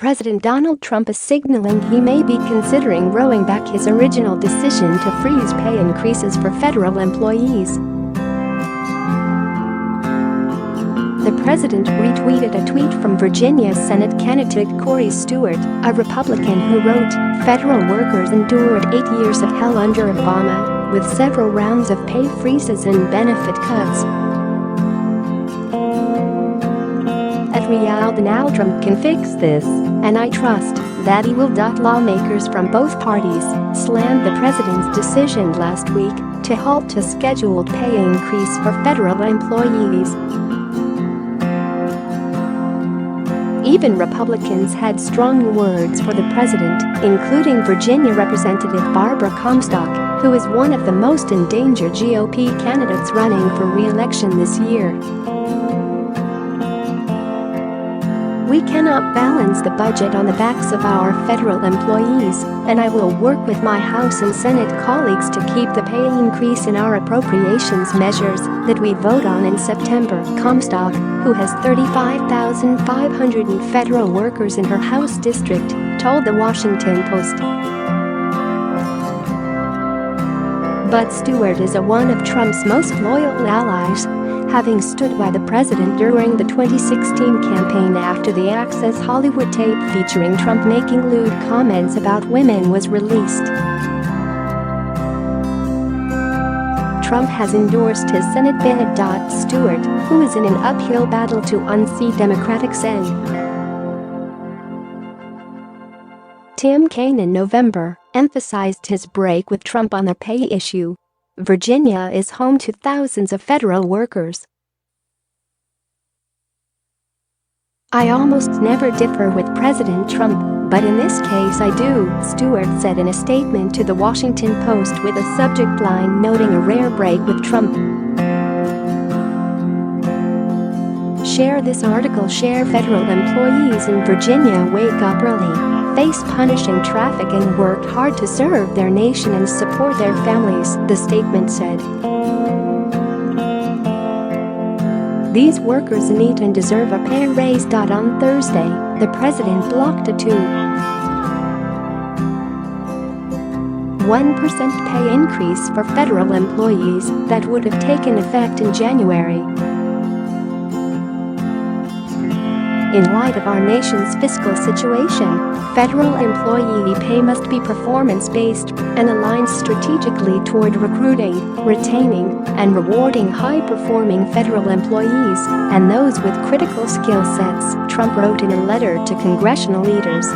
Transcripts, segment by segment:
President Donald Trump is signaling he may be considering rolling back his original decision to freeze pay increases for federal employees. The president retweeted a tweet from Virginia Senate candidate Corey Stewart, a Republican who wrote, "Federal workers endured 8 years of hell under Obama, with several rounds of pay freezes and benefit cuts. At Real Donald Trump can fix this, and I trust that he will." Lawmakers from both parties slammed the president's decision last week to halt a scheduled pay increase for federal employees. Even Republicans had strong words for the president, including Virginia Representative Barbara Comstock, who is one of the most endangered GOP candidates running for re-election this year. "We cannot balance the budget on the backs of our federal employees, and I will work with my House and Senate colleagues to keep the pay increase in our appropriations measures that we vote on in September," Comstock, who has 35,500 federal workers in her House district, told The Washington Post. But Stewart is one of Trump's most loyal allies, having stood by the president during the 2016 campaign after the Access Hollywood tape featuring Trump making lewd comments about women was released. Trump has endorsed his Senate bid. Stewart, who is in an uphill battle to unseat Democratic Sen. Tim Kaine in November emphasized his break with Trump on the pay issue. Virginia is home to thousands of federal workers. "I almost never differ with President Trump, but in this case I do," Stewart said in a statement to The Washington Post with a subject line noting a rare break with Trump. Share this article. Share federal employees in Virginia wake up early, face punishing traffic and worked hard to serve their nation and support their families, the statement said. "These workers need and deserve a pay raise." On Thursday, the president blocked a 2.1% pay increase for federal employees that would have taken effect in January. "In light of our nation's fiscal situation, federal employee pay must be performance-based and aligned strategically toward recruiting, retaining, and rewarding high-performing federal employees and those with critical skill sets," Trump wrote in a letter to congressional leaders.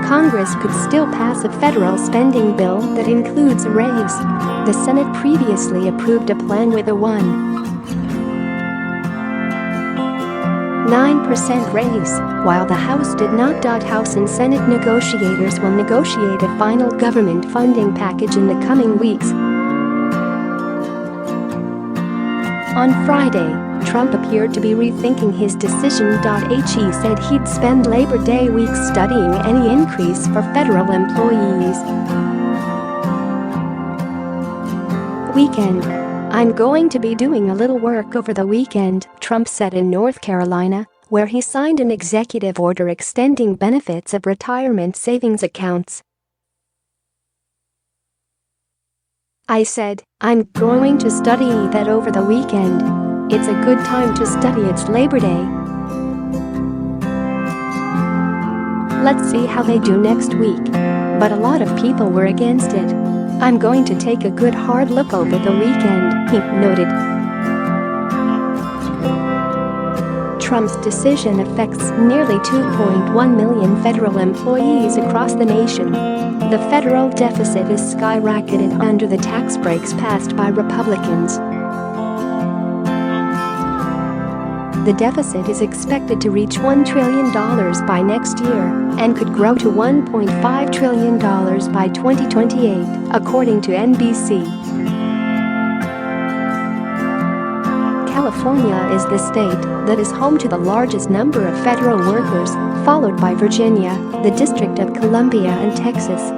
Congress could still pass a federal spending bill that includes a raise. The Senate previously approved a plan with a 1.9% raise, while the House did not. House and Senate negotiators will negotiate a final government funding package in the coming weeks. On Friday, Trump appeared to be rethinking his decision. He said he'd spend Labor Day week studying any increase for federal employees. Weekend. "I'm going to be doing a little work over the weekend," Trump said in North Carolina, where he signed an executive order extending benefits of retirement savings accounts. "I said, I'm going to study that over the weekend. It's a good time to study. It's Labor Day. Let's see how they do next week. But a lot of people were against it. I'm going to take a good hard look over the weekend," he noted. Trump's decision affects nearly 2.1 million federal employees across the nation. The federal deficit is skyrocketed under the tax breaks passed by Republicans. The deficit is expected to reach $1 trillion by next year and could grow to $1.5 trillion by 2028, according to NBC. California is the state that is home to the largest number of federal workers, followed by Virginia, the District of Columbia, and Texas.